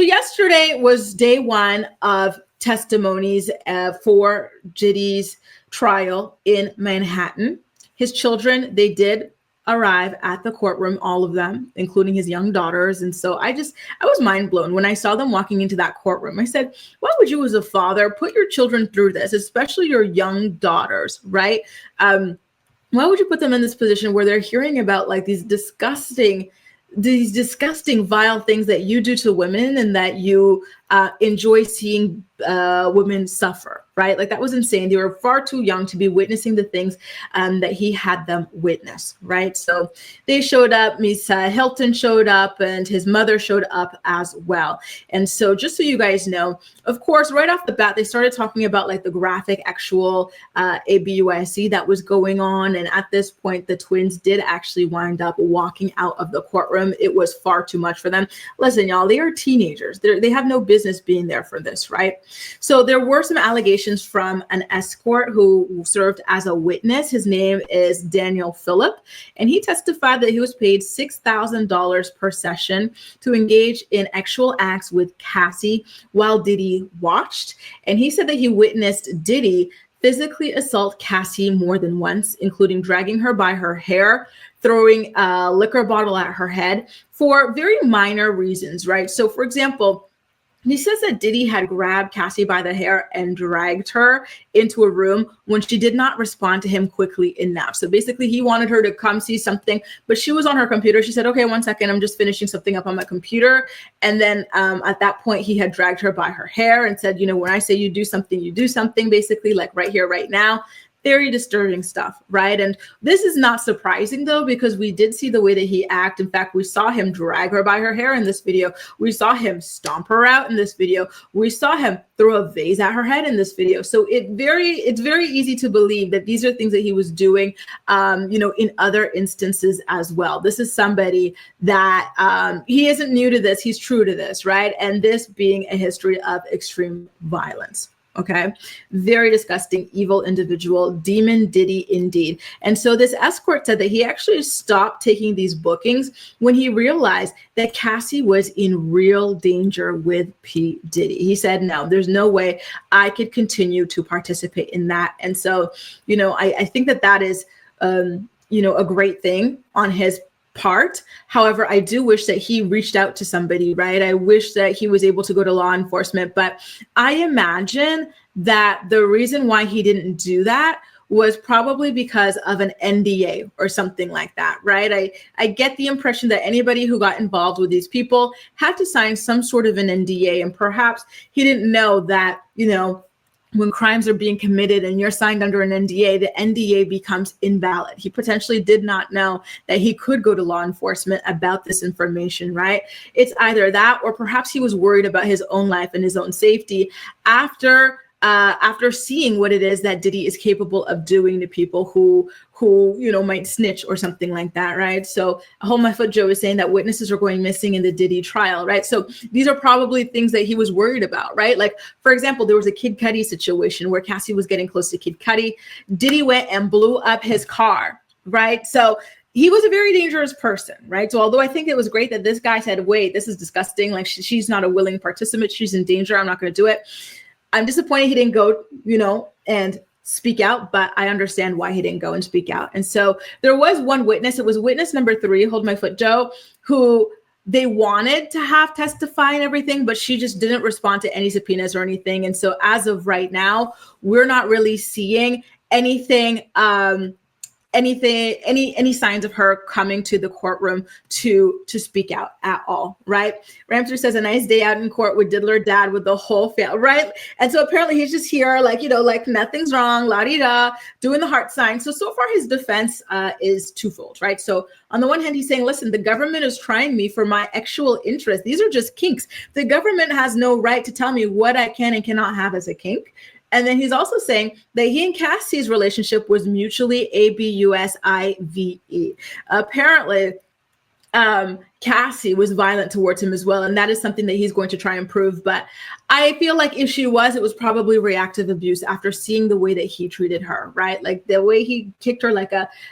yesterday was day one of testimonies for Diddy's trial in Manhattan. His children, they did arrive at the courtroom, all of them, including his young daughters. And so I was mind blown when I saw them walking into that courtroom. I said, why would you as a father put your children through this, especially your young daughters, right? Why would you put them in this position where they're hearing about like these disgusting, vile things that you do to women and that you enjoy seeing women suffer, right? Like that was insane. They were far too young to be witnessing the things that he had them witness, right? So they showed up, Miss Hilton showed up, and his mother showed up as well. And so just so you guys know, of course, right off the bat, they started talking about like the graphic actual ABUSC that was going on. And at this point, the twins did actually wind up walking out of the courtroom. It was far too much for them. Listen, y'all, they are teenagers. They have no business being there for this, right? So there were some allegations from an escort who served as a witness. His name is Daniel Phillip, and he testified that he was paid $6,000 per session to engage in actual acts with Cassie while Diddy watched. And he said that he witnessed Diddy physically assault Cassie more than once, including dragging her by her hair, throwing a liquor bottle at her head for very minor reasons, right? So for example, he says that Diddy had grabbed Cassie by the hair and dragged her into a room when she did not respond to him quickly enough. So basically he wanted her to come see something, but she was on her computer. She said, okay, 1 second, I'm just finishing something up on my computer. And then at that point he had dragged her by her hair and said, you know, when I say you do something, basically like right here, right now. Very disturbing stuff, right? And this is not surprising though, because we did see the way that he acted. In fact, we saw him drag her by her hair in this video. We saw him stomp her out in this video. We saw him throw a vase at her head in this video. So it's very easy to believe that these are things that he was doing, you know, in other instances as well. This is somebody that he isn't new to this. He's true to this, right? And this being a history of extreme violence. Okay, very disgusting, evil individual, demon Diddy indeed. And so this escort said that he actually stopped taking these bookings when he realized that Cassie was in real danger with P. Diddy. He said, no, there's no way I could continue to participate in that. And so, you know, I think that is, you know, a great thing on his part. However, I do wish that he reached out to somebody, right? I wish that he was able to go to law enforcement, but I imagine that the reason why he didn't do that was probably because of an NDA or something like that, right? I get the impression that anybody who got involved with these people had to sign some sort of an NDA, and perhaps he didn't know that, you know, when crimes are being committed and you're signed under an NDA, the NDA becomes invalid. He potentially did not know that he could go to law enforcement about this information, right? It's either that, or perhaps he was worried about his own life and his own safety after seeing what it is that Diddy is capable of doing to people who you know might snitch or something like that, right? So Hold My Foot Joe is saying that witnesses are going missing in the Diddy trial, right? So these are probably things that he was worried about, right? Like for example, there was a Kid Cudi situation where Cassie was getting close to Kid Cudi. Diddy went and blew up his car, right? So he was a very dangerous person, right? So although I think it was great that this guy said, wait, this is disgusting, like she's not a willing participant, she's in danger, I'm not going to do it. I'm disappointed he didn't go, you know, and speak out, but I understand why he didn't go and speak out. And so there was one witness, it was witness number 3, Hold My Foot Joe, who they wanted to have testify and everything, but she just didn't respond to any subpoenas or anything. And so as of right now, we're not really seeing anything, any signs of her coming to the courtroom to speak out at all, right? Ramsey says, a nice day out in court with Diddler Dad with the whole family, right? And so apparently he's just here like, you know, like nothing's wrong, la-di-da, doing the heart sign. So far his defense is twofold, right? So on the one hand, he's saying, listen, the government is trying me for my actual interest. These are just kinks. The government has no right to tell me what I can and cannot have as a kink. And then he's also saying that he and Cassie's relationship was mutually ABUSIVE. Apparently, Cassie was violent towards him as well. And that is something that he's going to try and prove. But I feel like if she was, it was probably reactive abuse after seeing the way that he treated her, right? Like the way he kicked her like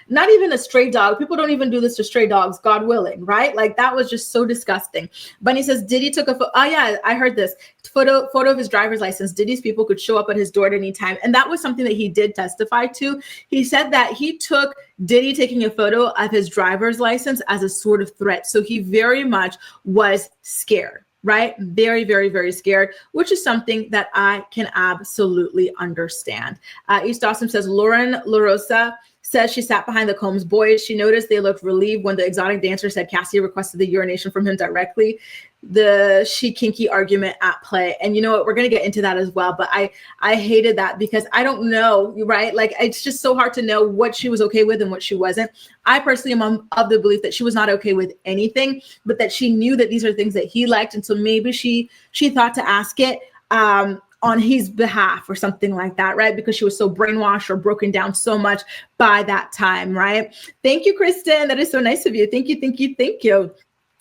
not even a stray dog. People don't even do this to stray dogs, God willing, right? Like that was just so disgusting. Bunny says, Diddy took a photo. Oh yeah, I heard this. Photo of his driver's license. Diddy's people could show up at his door at any time. And that was something that he did testify to. He said that he took Diddy taking a photo of his driver's license as a sort of threat. So he very much was scared, right? Very, very, very scared, which is something that I can absolutely understand. East Austin says, Lauren LaRosa says she sat behind the Combs boys. She noticed they looked relieved when the exotic dancer said Cassie requested the urination from him directly. The she kinky argument at play. And you know what, we're going to get into that as well. But I hated that because I don't know, right? Like, it's just so hard to know what she was okay with and what she wasn't. I personally am of the belief that she was not okay with anything, but that she knew that these are things that he liked. And so maybe she thought to ask it on his behalf or something like that, right? Because she was so brainwashed or broken down so much by that time, right? Thank you, Kristen. That is so nice of you. Thank you, thank you, thank you.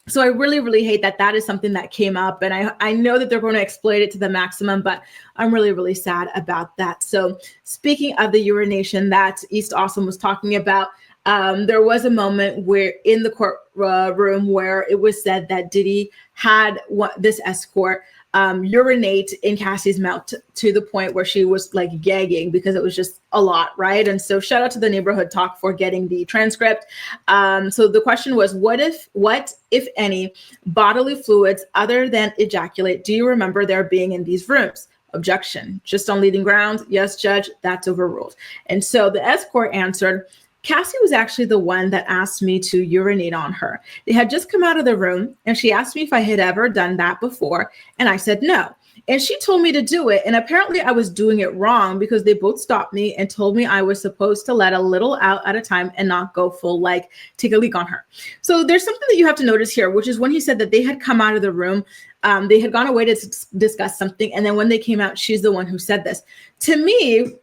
So I really, really hate that that is something that came up. And I know that they're going to exploit it to the maximum, but I'm really, really sad about that. So speaking of the urination that East Austin was talking about, there was a moment where in the courtroom where it was said that Diddy had this escort urinate in Cassie's mouth to the point where she was like gagging because it was just a lot, right? And so shout out to the Neighborhood Talk for getting the transcript. So the question was, what if any bodily fluids other than ejaculate do you remember there being in these rooms? Objection. Just on leading grounds. Yes, judge, that's overruled. And so the escort answered, Cassie was actually the one that asked me to urinate on her. They had just come out of the room and she asked me if I had ever done that before. And I said no. And she told me to do it. And apparently I was doing it wrong because they both stopped me and told me I was supposed to let a little out at a time and not go full, like take a leak on her. So there's something that you have to notice here, which is when he said that they had come out of the room, they had gone away to discuss something. And then when they came out, she's the one who said this. To me,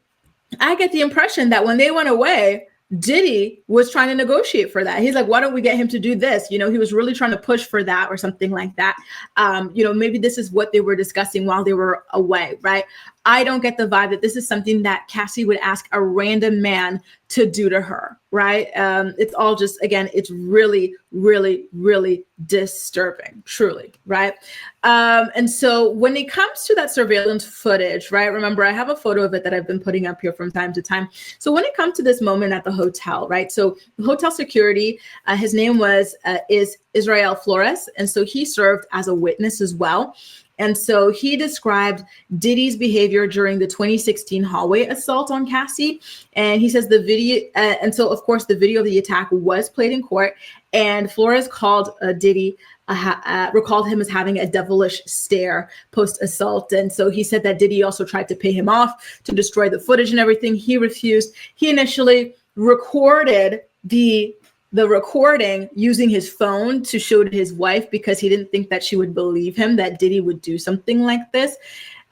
I get the impression that when they went away, Diddy was trying to negotiate for that. He's like, why don't we get him to do this? You know, he was really trying to push for that or something like that. You know, maybe this is what they were discussing while they were away, right? I don't get the vibe that this is something that Cassie would ask a random man to do to her, right? It's all just, again, it's really, really, really disturbing, truly, right? And so when it comes to that surveillance footage, right? Remember, I have a photo of it that I've been putting up here from time to time. So when it comes to this moment at the hotel, right? So the hotel security, his name is Israel Flores. And so he served as a witness as well. And so he described Diddy's behavior during the 2016 hallway assault on Cassie. And he says the video, and so of course the video of the attack was played in court. And Flores called Diddy, recalled him as having a devilish stare post-assault. And so he said that Diddy also tried to pay him off to destroy the footage and everything. He refused. He initially recorded the recording using his phone to show to his wife because he didn't think that she would believe him that Diddy would do something like this.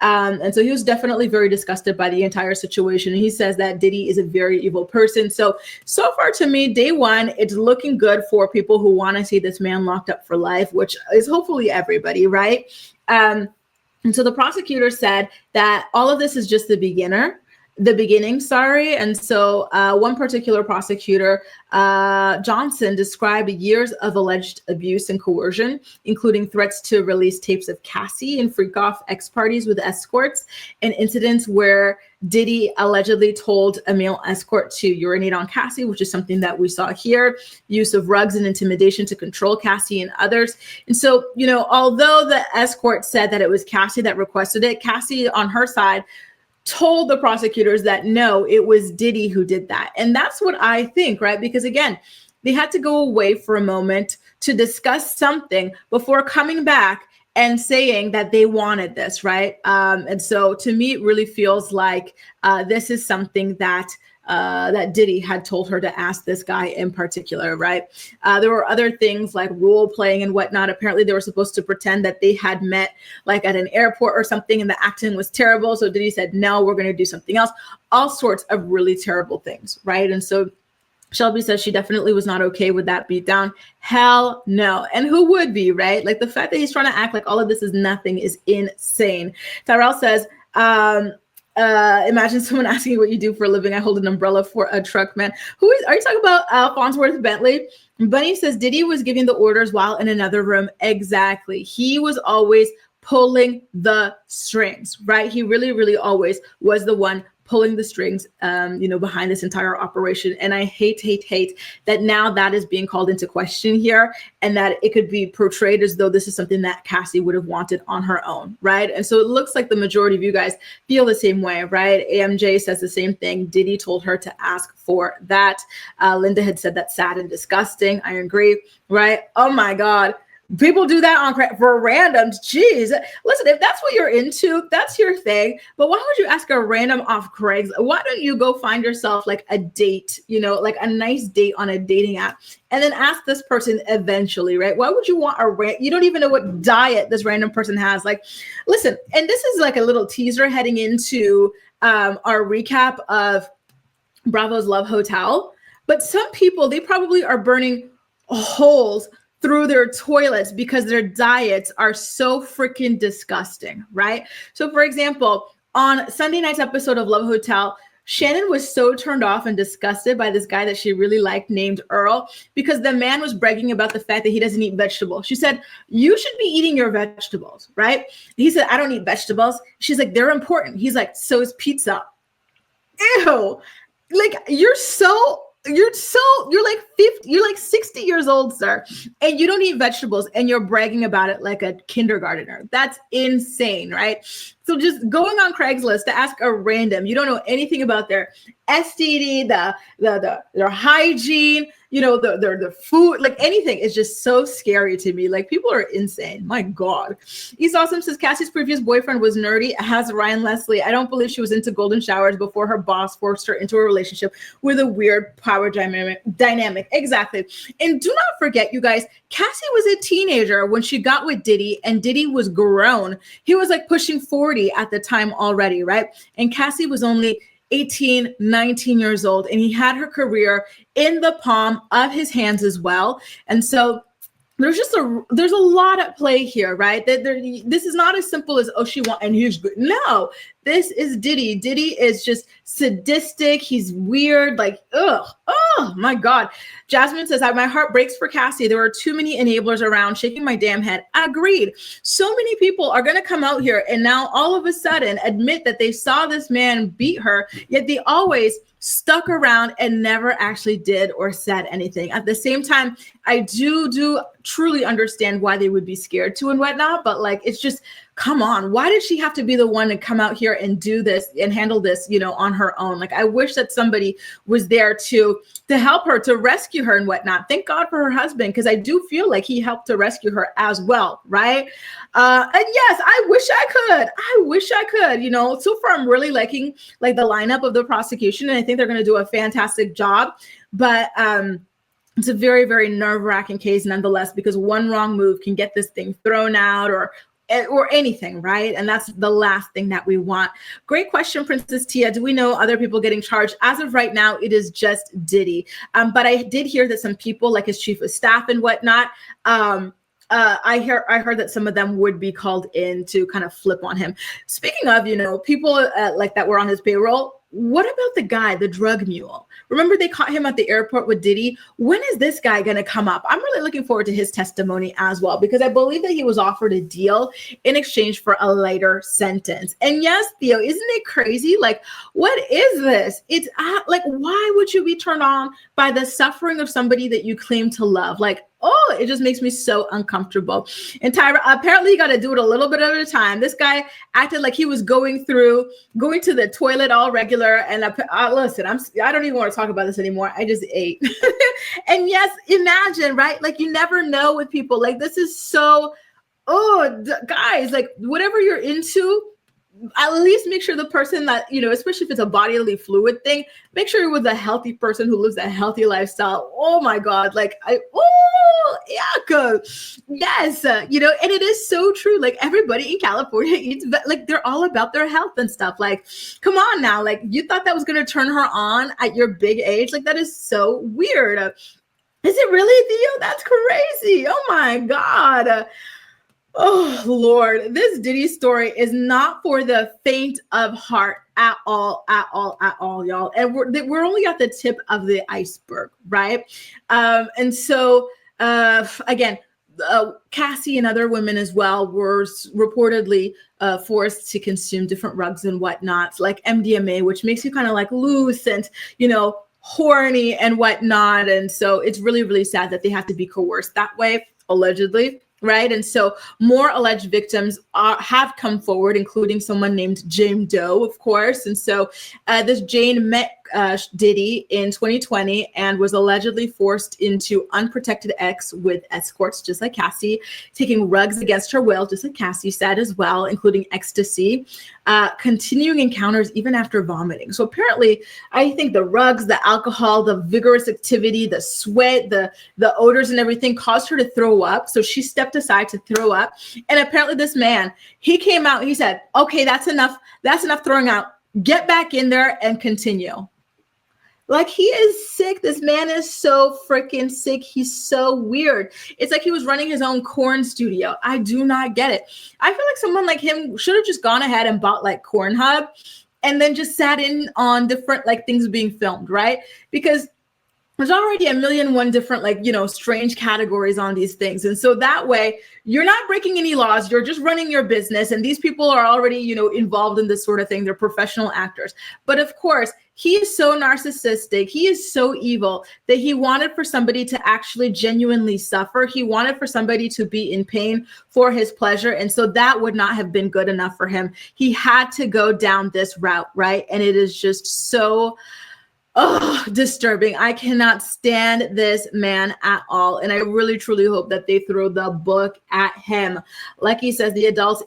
And so he was definitely very disgusted by the entire situation. And he says that Diddy is a very evil person. So far to me, day one, it's looking good for people who want to see this man locked up for life, which is hopefully everybody, right? And so the prosecutor said that all of this is just the beginning. And so one particular prosecutor, Johnson, described years of alleged abuse and coercion, including threats to release tapes of Cassie and freak off ex-parties with escorts, and incidents where Diddy allegedly told a male escort to urinate on Cassie, which is something that we saw here, use of rugs and intimidation to control Cassie and others. And so, you know, although the escort said that it was Cassie that requested it, Cassie on her side told the prosecutors that no, it was Diddy who did that. And that's what I think, right? Because again, they had to go away for a moment to discuss something before coming back and saying that they wanted this, right? And so to me, it really feels like this is something that Diddy had told her to ask this guy in particular, right? There were other things like role playing and whatnot. Apparently they were supposed to pretend that they had met like at an airport or something and the acting was terrible. So Diddy said, no, we're going to do something else. All sorts of really terrible things, right? And so Shelby says she definitely was not okay with that beatdown. Hell no. And who would be, right? Like the fact that he's trying to act like all of this is nothing is insane. Tyrell says, imagine someone asking you what you do for a living. I hold an umbrella for a truck, man. Are you talking about Farnsworth Bentley? Bunny says Diddy was giving the orders while in another room. Exactly. He was always pulling the strings, right? He really, really always was the one pulling the strings, behind this entire operation. And I hate that now that is being called into question here, and that it could be portrayed as though this is something that Cassie would have wanted on her own, right? And so it looks like the majority of you guys feel the same way, right? AMJ says the same thing. Diddy told her to ask for that. Linda had said that's sad and disgusting. I agree, right? Oh my God. People do that on for randoms. Jeez. Listen, if that's what you're into, that's your thing. But why would you ask a random off Craigslist? Why don't you go find yourself like a date, like a nice date on a dating app, and then ask this person eventually, right? Why would you want you don't even know what diet this random person has. Like, listen, and this is like a little teaser heading into our recap of Bravo's Love Hotel. But some people, they probably are burning holes through their toilets because their diets are so freaking disgusting, right? So for example, on Sunday night's episode of Love Hotel, Shannon was so turned off and disgusted by this guy that she really liked named Earl because the man was bragging about the fact that he doesn't eat vegetables. She said, you should be eating your vegetables, right? He said, I don't eat vegetables. She's like, they're important. He's like, so is pizza. Ew. Like, you're like 50, you're like 60 years old, sir, and you don't eat vegetables and you're bragging about it like a kindergartner. That's insane, right? So just going on Craigslist to ask a random, you don't know anything about their STD, their hygiene, their food, like anything is just so scary to me. Like, people are insane. My God. East Awesome says Cassie's previous boyfriend was nerdy as Ryan Leslie. I don't believe she was into golden showers before her boss forced her into a relationship with a weird power dynamic. Exactly. And do not forget, you guys, Cassie was a teenager when she got with Diddy, and Diddy was grown. He was like pushing 40 at the time already, right? And Cassie was only 18, 19 years old, and he had her career in the palm of his hands as well. And so there's a lot at play here, right? This is not as simple as, and he's good. No, this is Diddy. Diddy is just sadistic. He's weird. Like, oh my God. Jasmine says, my heart breaks for Cassie. There were too many enablers around, shaking my damn head. Agreed. So many people are going to come out here and now all of a sudden admit that they saw this man beat her, yet they always stuck around and never actually did or said anything. At the same time, I do truly understand why they would be scared to and whatnot, but like, it's just, come on, why did she have to be the one to come out here and do this and handle this, on her own? Like, I wish that somebody was there to help her, to rescue her and whatnot. Thank God for her husband, because I do feel like he helped to rescue her as well, right? And yes, I wish I could, so far I'm really liking like the lineup of the prosecution, and I think they're going to do a fantastic job, but it's a very, very nerve-wracking case nonetheless, because one wrong move can get this thing thrown out or anything, right? And that's the last thing that we want. Great question, Princess Tia. Do we know other people getting charged? As of right now, it is just Diddy. But I did hear that some people, like his chief of staff and whatnot, I heard that some of them would be called in to kind of flip on him. Speaking of, people like that were on his payroll, what about the guy, the drug mule? Remember they caught him at the airport with Diddy? When is this guy going to come up? I'm really looking forward to his testimony as well, because I believe that he was offered a deal in exchange for a lighter sentence. And yes, Theo, isn't it crazy? Like, what is this? It's like, why would you be turned on by the suffering of somebody that you claim to love? Like, it just makes me so uncomfortable. And Tyra, apparently you got to do it a little bit at a time. This guy acted like he was going to the toilet all regular. And listen, I don't even want to talk about this anymore. I just ate. And yes, imagine, right? Like, you never know with people. Like, this is so, guys, like, whatever you're into, at least make sure the person that, especially if it's a bodily fluid thing, make sure it was a healthy person who lives a healthy lifestyle. Oh my God. Yes. And it is so true. Like everybody in California eats, like they're all about their health and stuff. Like, come on now. Like you thought that was going to turn her on at your big age. Like that is so weird. Is it really, Theo? That's crazy. Oh my God. Oh, Lord, this Diddy story is not for the faint of heart at all, y'all. And we're only at the tip of the iceberg, right? And so, again, Cassie and other women as well were reportedly forced to consume different drugs and whatnot, like MDMA, which makes you kind of like loose and, horny and whatnot. And so it's really, really sad that they have to be coerced that way, allegedly. Right. And so more alleged victims have come forward, including someone named Jane Doe, of course. And so this Jane met Diddy in 2020 and was allegedly forced into unprotected sex with escorts, just like Cassie, taking drugs against her will, just like Cassie said as well, including ecstasy, continuing encounters even after vomiting. So apparently, I think the drugs, the alcohol, the vigorous activity, the sweat, the odors and everything caused her to throw up. So she stepped aside to throw up. And apparently this man, he came out, he said, okay, that's enough. That's enough throwing out. Get back in there and continue. Like he is sick. This man is so freaking sick. He's so weird. It's like he was running his own corn studio. I do not get it. I feel like someone like him should have just gone ahead and bought like Pornhub and then just sat in on different like things being filmed, right? Because there's already a million one different, like, strange categories on these things. And so that way you're not breaking any laws. You're just running your business. And these people are already, involved in this sort of thing. They're professional actors. But of course, he is so narcissistic. He is so evil that he wanted for somebody to actually genuinely suffer. He wanted for somebody to be in pain for his pleasure. And so that would not have been good enough for him. He had to go down this route, right? And it is just so disturbing. I cannot stand this man at all. And I really, truly hope that they throw the book at him. Like he says, the adults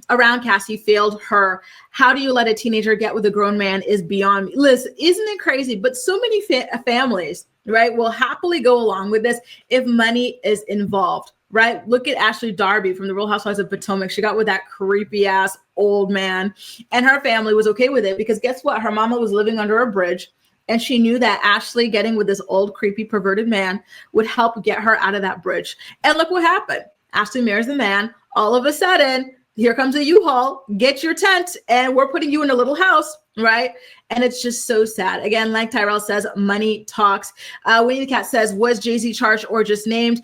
around Cassie failed her. How do you let a teenager get with a grown man is beyond me. Listen, isn't it crazy? But so many families, right, will happily go along with this if money is involved. Right? Look at Ashley Darby from the Real Housewives of Potomac. She got with that creepy ass old man and her family was okay with it because guess what? Her mama was living under a bridge and she knew that Ashley getting with this old, creepy, perverted man would help get her out of that bridge. And look what happened. Ashley marries the man. All of a sudden, here comes a U-Haul, get your tent, and we're putting you in a little house, right? And it's just so sad. Again, like Tyrell says, money talks. Winnie the Cat says, was Jay-Z charged or just named?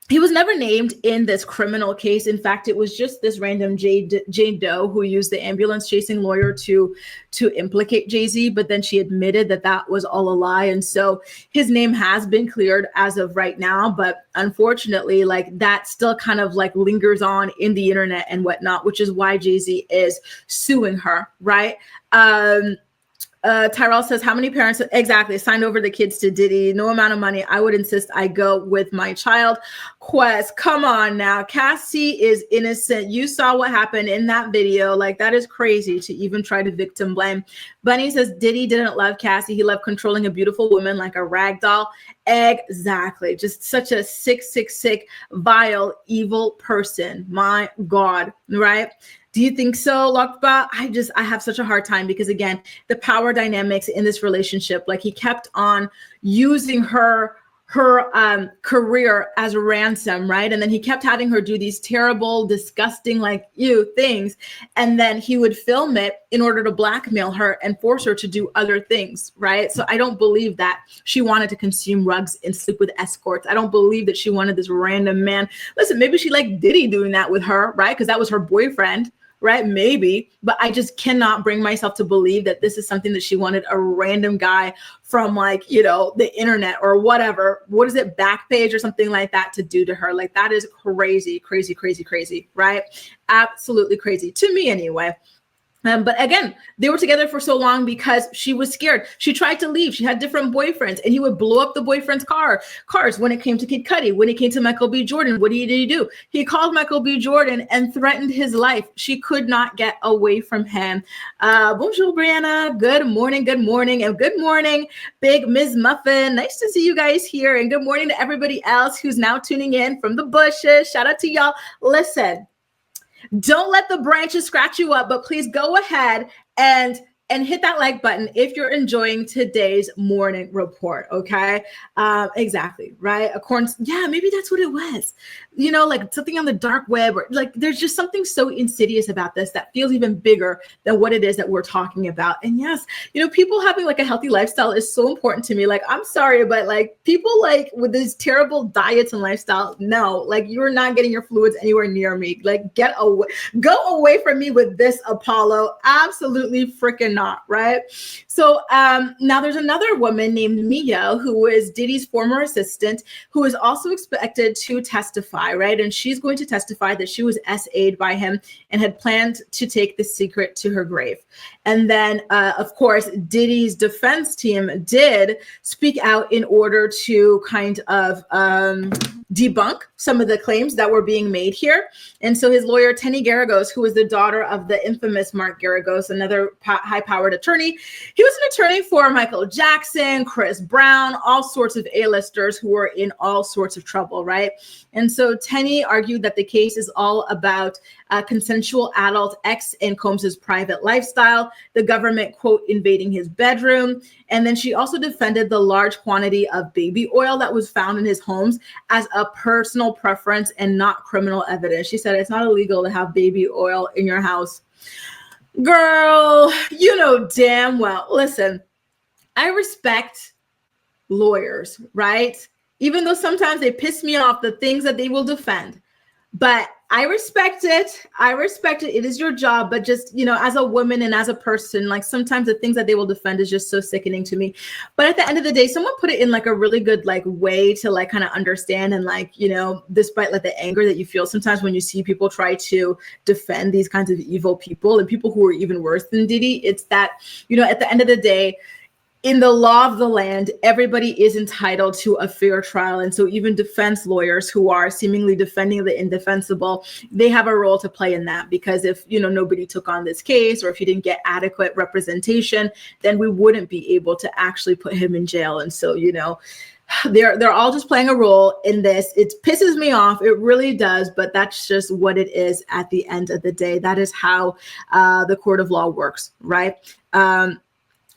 He was never named in this criminal case. In fact, it was just this random Jane Doe who used the ambulance chasing lawyer to implicate Jay-Z, but then she admitted that that was all a lie. And so his name has been cleared as of right now. But unfortunately, like that still kind of like lingers on in the internet and whatnot, which is why Jay-Z is suing her, right? Tyrell says, how many parents exactly signed over the kids to Diddy? No amount of money. I would insist I go with my child. Quest, come on now. Cassie is innocent. You saw what happened in that video. Like, that is crazy to even try to victim blame. Bunny says, Diddy didn't love Cassie. He loved controlling a beautiful woman like a rag doll. Exactly. Just such a sick, vile, evil person. My God, right? Do you think so, Lakba? I have such a hard time because, again, the power dynamics in this relationship, like he kept on using her career as a ransom, right? And then he kept having her do these terrible, disgusting, like, things. And then he would film it in order to blackmail her and force her to do other things, right? So I don't believe that she wanted to consume drugs and sleep with escorts. I don't believe that she wanted this random man. Listen, maybe she liked Diddy doing that with her, right? Because that was her boyfriend. Right? Maybe, but I just cannot bring myself to believe that this is something that she wanted a random guy from like, the internet or whatever. What is it? Backpage or something like that to do to her. Like that is crazy, right? Absolutely crazy to me anyway. But again, they were together for so long because she was scared. She tried to leave. She had different boyfriends, and he would blow up the boyfriend's cars. When it came to Kid Cudi, when it came to Michael B. Jordan, what did he do? He called Michael B. Jordan and threatened his life. She could not get away from him. Bonjour, Brianna. Good morning, and good morning, Big Ms. Muffin. Nice to see you guys here, and good morning to everybody else who's now tuning in from the bushes. Shout out to y'all. Listen. Don't let the branches scratch you up, but please go ahead and hit that like button if you're enjoying today's morning report. Okay. Exactly. Right. Yeah, maybe that's what it was. Like something on the dark web, or like there's just something so insidious about this that feels even bigger than what it is that we're talking about. And yes, people having like a healthy lifestyle is so important to me. Like, I'm sorry, but like people like with these terrible diets and lifestyle, no, like you're not getting your fluids anywhere near me. Like go away from me with this, Apollo. Absolutely freaking not, right? So now there's another woman named Mia, who is Diddy's former assistant, who is also expected to testify, right? And she's going to testify that she was SA'd by him and had planned to take the secret to her grave. And then, of course, Diddy's defense team did speak out in order to kind of debunk some of the claims that were being made here. And so his lawyer, Tenny Garagos, who was the daughter of the infamous Mark Garagos, another high-powered attorney, he was an attorney for Michael Jackson, Chris Brown, all sorts of A-listers who were in all sorts of trouble, right? And so Tenny argued that the case is all about consensual adult X and Combs's private lifestyle, the government, quote, invading his bedroom. And then she also defended the large quantity of baby oil that was found in his homes as a personal preference and not criminal evidence. She said it's not illegal to have baby oil in your house. Girl, you know damn well. Listen, I respect lawyers, right? Even though sometimes they piss me off, the things that they will defend. But I respect it. It is your job. But just, as a woman and as a person, like sometimes the things that they will defend is just so sickening to me. But at the end of the day, someone put it in like a really good like way to like kind of understand and like, despite like the anger that you feel sometimes when you see people try to defend these kinds of evil people and people who are even worse than Diddy, it's that, at the end of the day, in the law of the land, everybody is entitled to a fair trial. And so even defense lawyers who are seemingly defending the indefensible, they have a role to play in that, because if, nobody took on this case, or if he didn't get adequate representation, then we wouldn't be able to actually put him in jail. And so, they're all just playing a role in this. It pisses me off. It really does. But that's just what it is at the end of the day. That is how the court of law works, right?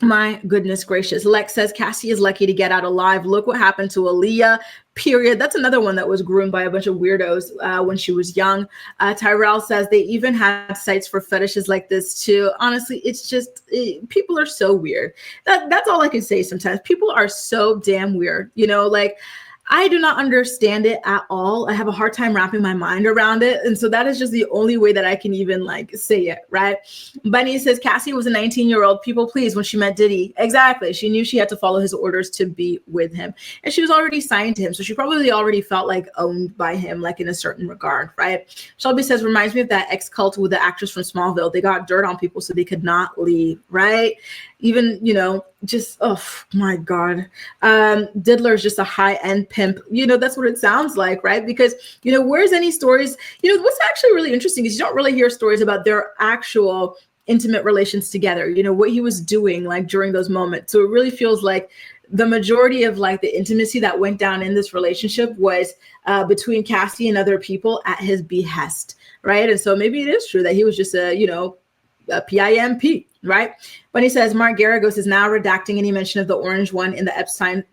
My goodness gracious. Lex says Cassie is lucky to get out alive. Look what happened to Aaliyah, period. That's another one that was groomed by a bunch of weirdos when she was young. Tyrell says they even had sites for fetishes like this too. Honestly, it's just, people are so weird. That's all I can say sometimes. People are so damn weird. I do not understand it at all. I have a hard time wrapping my mind around it. And so that is just the only way that I can even like say it, right? Bunny says Cassie was a 19-year-old people please when she met Diddy. Exactly. She knew she had to follow his orders to be with him. And she was already signed to him. So she probably already felt like owned by him, like in a certain regard, right? Shelby says, reminds me of that ex-cult with the actress from Smallville. They got dirt on people so they could not leave, right? Even, just, oh my God. Diddler is just a high-end pimp. That's what it sounds like, right? Because, where's any stories? What's actually really interesting is you don't really hear stories about their actual intimate relations together, what he was doing like during those moments. So it really feels like the majority of like the intimacy that went down in this relationship was between Cassie and other people at his behest, right? And so maybe it is true that he was just a PIMP, right? But he says Mark Garagos is now redacting any mention of the orange one in the Epstein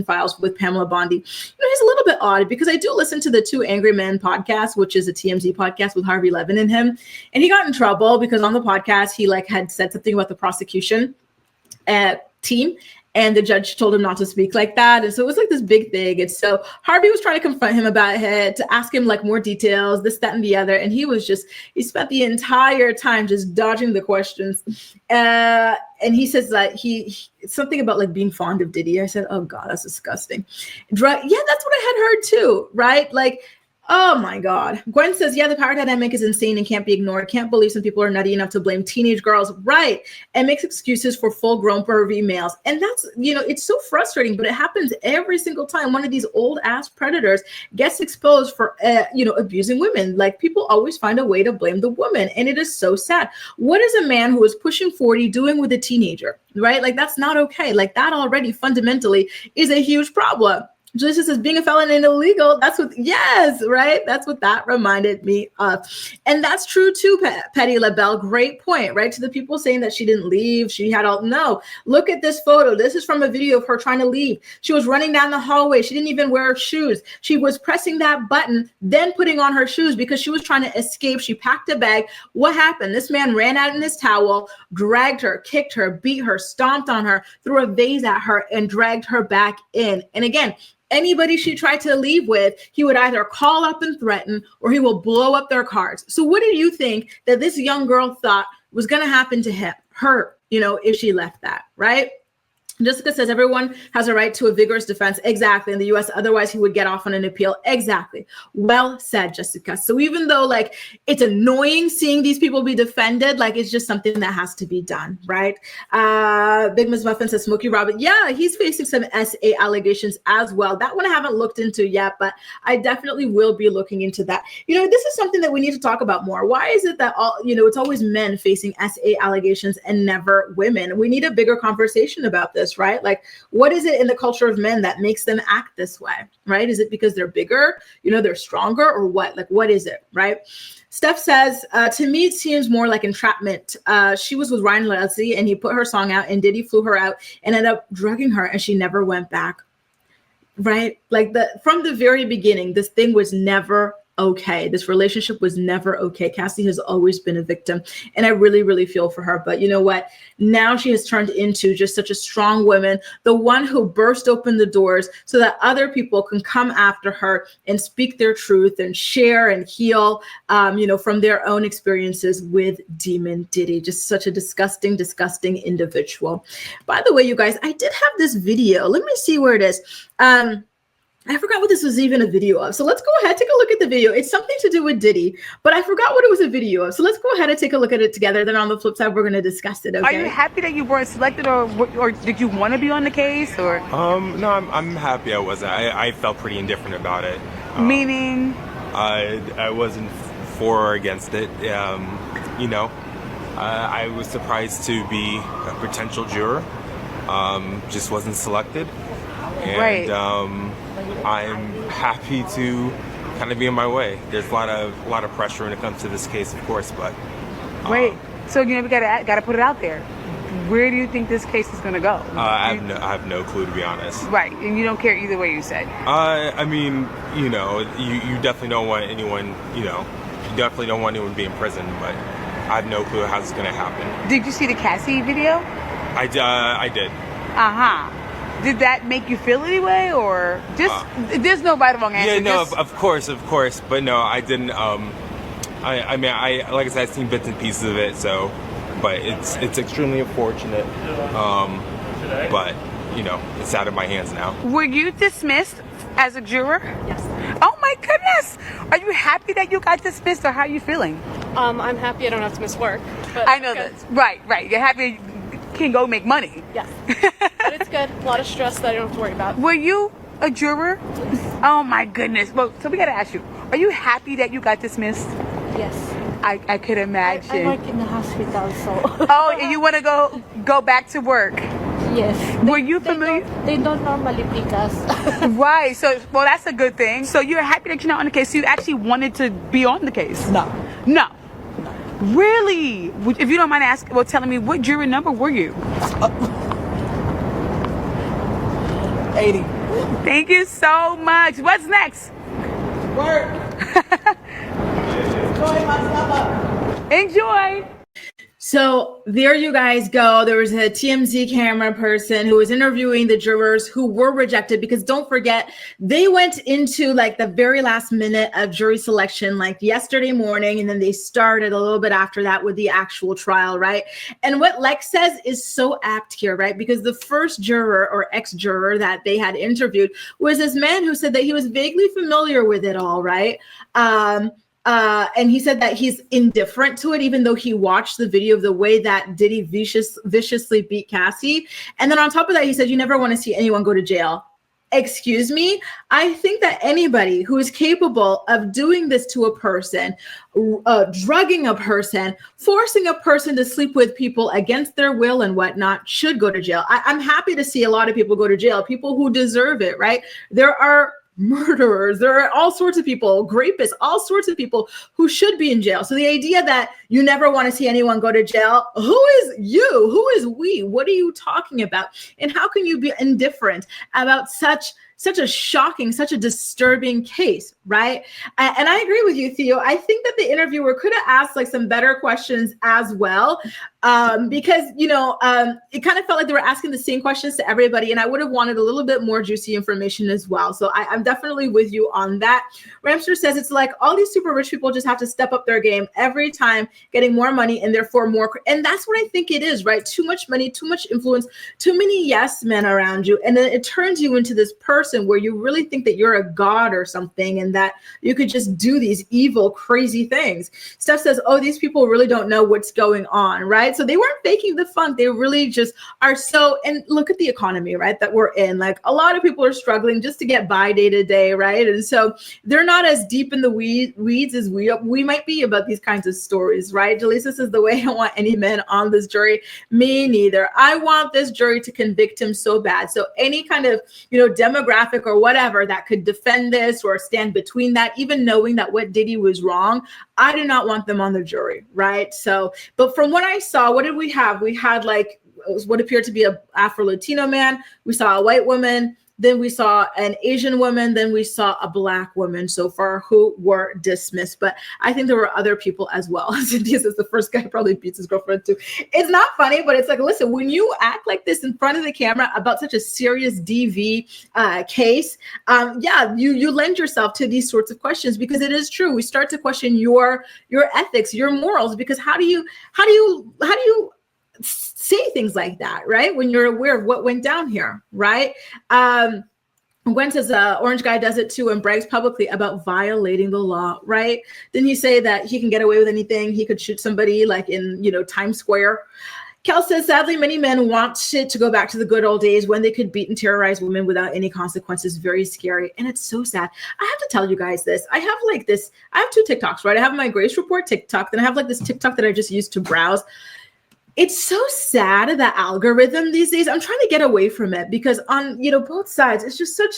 files with Pamela Bondi. He's a little bit odd because I do listen to the Two Angry Men podcast, which is a TMZ podcast with Harvey Levin in him. And he got in trouble because on the podcast, he like had said something about the prosecution team. And the judge told him not to speak like that. And so it was like this big thing. And so Harvey was trying to confront him about it, to ask him like more details, this, that, and the other. And he spent the entire time just dodging the questions. And he says that something about like being fond of Diddy. I said, oh God, that's disgusting. Yeah, that's what I had heard too, right? Like, Oh my God. Gwen says, yeah, the power dynamic is insane and can't be ignored. Can't believe some people are nutty enough to blame teenage girls. Right. And makes excuses for full grown pervy males. And that's, it's so frustrating, but it happens every single time one of these old ass predators gets exposed for, abusing women. Like, people always find a way to blame the woman. And it is so sad. What is a man who is pushing 40 doing with a teenager? Right. Like, that's not okay. Like, that already fundamentally is a huge problem. Julius says, being a felon and illegal, yes, right? That's what that reminded me of. And that's true too, Petty LaBelle. Great point, right? To the people saying that she didn't leave, no. Look at this photo. This is from a video of her trying to leave. She was running down the hallway. She didn't even wear shoes. She was pressing that button, then putting on her shoes because she was trying to escape. She packed a bag. What happened? This man ran out in his towel, dragged her, kicked her, beat her, stomped on her, threw a vase at her, and dragged her back in. And again, anybody she tried to leave with, he would either call up and threaten or he will blow up their cars. So what do you think that this young girl thought was going to happen to her, if she left that, right? Jessica says everyone has a right to a vigorous defense. Exactly. In the US, otherwise he would get off on an appeal. Exactly. Well said, Jessica. So even though it's annoying seeing these people be defended, it's just something that has to be done, right? Big Miss Muffin says Smokey Robin. Yeah, he's facing some SA allegations as well. That one I haven't looked into yet, but I definitely will be looking into that. This is something that we need to talk about more. Why is it that it's always men facing SA allegations and never women? We need a bigger conversation about this. Right? What is it in the culture of men that makes them act this way? Right? Is it because they're bigger, they're stronger, or what? What is it? Right? Steph says, to me, it seems more like entrapment. She was with Ryan Leslie and he put her song out and Diddy flew her out and ended up drugging her and she never went back. Right? From the very beginning, this thing was never okay. This relationship was never okay. Cassie has always been a victim and I really, really feel for her. But you know what? Now she has turned into just such a strong woman, the one who burst open the doors so that other people can come after her and speak their truth and share and heal, from their own experiences with Demon Diddy. Just such a disgusting, disgusting individual. By the way, you guys, I did have this video. Let me see where it is. I forgot what this was even a video of. So let's go ahead, take a look at the video. It's something to do with Diddy, but I forgot what it was a video of. So let's go ahead and take a look at it together. Then on the flip side, we're going to discuss it. Okay? Are you happy that you weren't selected or did you want to be on the case or? No, I'm happy I wasn't. I felt pretty indifferent about it. Meaning? I wasn't for or against it. I was surprised to be a potential juror. Just wasn't selected. And, right. I'm happy to kind of be on my way. There's a lot of pressure when it comes to this case, of course, but wait. So we gotta put it out there. Where do you think this case is gonna go? I have no clue, to be honest. Right, and you don't care either way. You said. You definitely don't want anyone. You definitely don't want anyone to be in prison, but I have no clue how this is gonna happen. Did you see the Cassie video? I did. Did that make you feel any way, or just there's no right or wrong answer? Yeah, no, of course, but no, I didn't. I like I said, I've seen bits and pieces of it, so, but it's extremely unfortunate. But it's out of my hands now. Were you dismissed as a juror? Yes. Oh my goodness! Are you happy that you got dismissed, or how are you feeling? I'm happy I don't have to miss work. But I know that. Right. You're happy. Can go make money. Yes. But it's good. A lot of stress that I don't have to worry about. Were you a juror? Yes. Oh my goodness. Well, so we gotta ask you, are you happy that you got dismissed? Yes. I could imagine. I work in the hospital, so. Oh, and you want to go back to work? Yes. Were you familiar? They don't normally pick us. Right. So, well, that's a good thing. So you're happy that you're not on the case. So you actually wanted to be on the case? No. Really? If you don't mind telling me, what jury number were you? 80. Thank you so much. What's next? Work. Enjoy my summer. Enjoy. So there you guys go. There was a TMZ camera person who was interviewing the jurors who were rejected, because don't forget, they went into like the very last minute of jury selection, like yesterday morning, and then they started a little bit after that with the actual trial, right? And what Lex says is so apt here, right? Because the first juror or ex-juror that they had interviewed was this man who said that he was vaguely familiar with it all, right? And he said that he's indifferent to it, even though he watched the video of the way that Diddy viciously beat Cassie. And then on top of that, he said, you never want to see anyone go to jail. Excuse me? I think that anybody who is capable of doing this to a person, drugging a person, forcing a person to sleep with people against their will and whatnot, should go to jail. I'm happy to see a lot of people go to jail, people who deserve it, right? There are murderers, there are all sorts of people, rapists, all sorts of people who should be in jail. So the idea that you never want to see anyone go to jail, who is you? Who is we? What are you talking about? And how can you be indifferent about such a shocking, such a disturbing case, right? And I agree with you, Theo. I think that the interviewer could have asked like some better questions as well, because, it kind of felt like they were asking the same questions to everybody, and I would have wanted a little bit more juicy information as well. So I'm definitely with you on that. Ramster says it's like all these super rich people just have to step up their game every time, getting more money and therefore more. And that's what I think it is, right? Too much money, too much influence, too many yes men around you. And then it turns you into this person where you really think that you're a god or something, and that you could just do these evil, crazy things. Steph says, oh, these people really don't know what's going on, right? So they weren't faking the funk. They really just are so, and look at the economy, right, that we're in. Like a lot of people are struggling just to get by day to day, right? And so they're not as deep in the weeds as we might be about these kinds of stories, right? Jaleesa says, the way I don't want any men on this jury. Me neither. I want this jury to convict him so bad. So any kind of, demographic or whatever that could defend this or stand between that, even knowing that what Diddy was wrong, I do not want them on the jury, right? So, but from what I saw, what did we have? We had like what appeared to be a Afro-Latino man. We saw a white woman. Then we saw an Asian woman. Then we saw a Black woman so far who were dismissed. But I think there were other people as well. Cynthia says the first guy probably beats his girlfriend too. It's not funny, but it's like, listen, when you act like this in front of the camera about such a serious DV case, you lend yourself to these sorts of questions, because it is true. We start to question your ethics, your morals, because how do you say things like that, right? When you're aware of what went down here, right? Gwen says Orange Guy does it too and brags publicly about violating the law, right? Then you say that he can get away with anything. He could shoot somebody like in, Times Square. Cal says, sadly, many men want shit to go back to the good old days when they could beat and terrorize women without any consequences. Very scary. And it's so sad. I have to tell you guys this. I have two TikToks, right? I have my Grace Report TikTok. Then I have like this TikTok that I just used to browse. It's so sad, the algorithm these days. I'm trying to get away from it because on, both sides, it's just such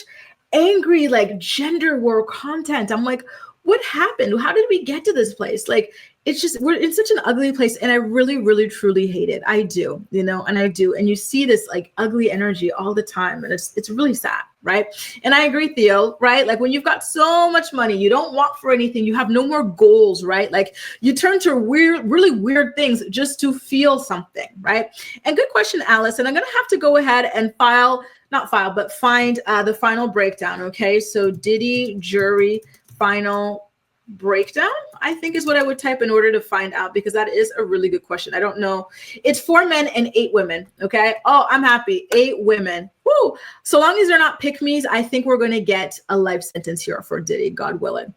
angry, like gender war content. I'm like, what happened? How did we get to this place? Like, it's just, we're in such an ugly place. And I really, really, truly hate it. I do, and I do. And you see this like ugly energy all the time. And it's really sad, right? And I agree, Theo, right? Like when you've got so much money, you don't want for anything. You have no more goals, right? Like you turn to really weird things just to feel something, right? And good question, Alice. And I'm going to have to go ahead and find the final breakdown. Okay. So Diddy jury final breakdown, I think is what I would type in order to find out, because that is a really good question. I don't know. It's 4 men and 8 women. Okay. Oh, I'm happy. 8 women. Woo. So long as they're not pick-me's, I think we're going to get a life sentence here for Diddy, God willing.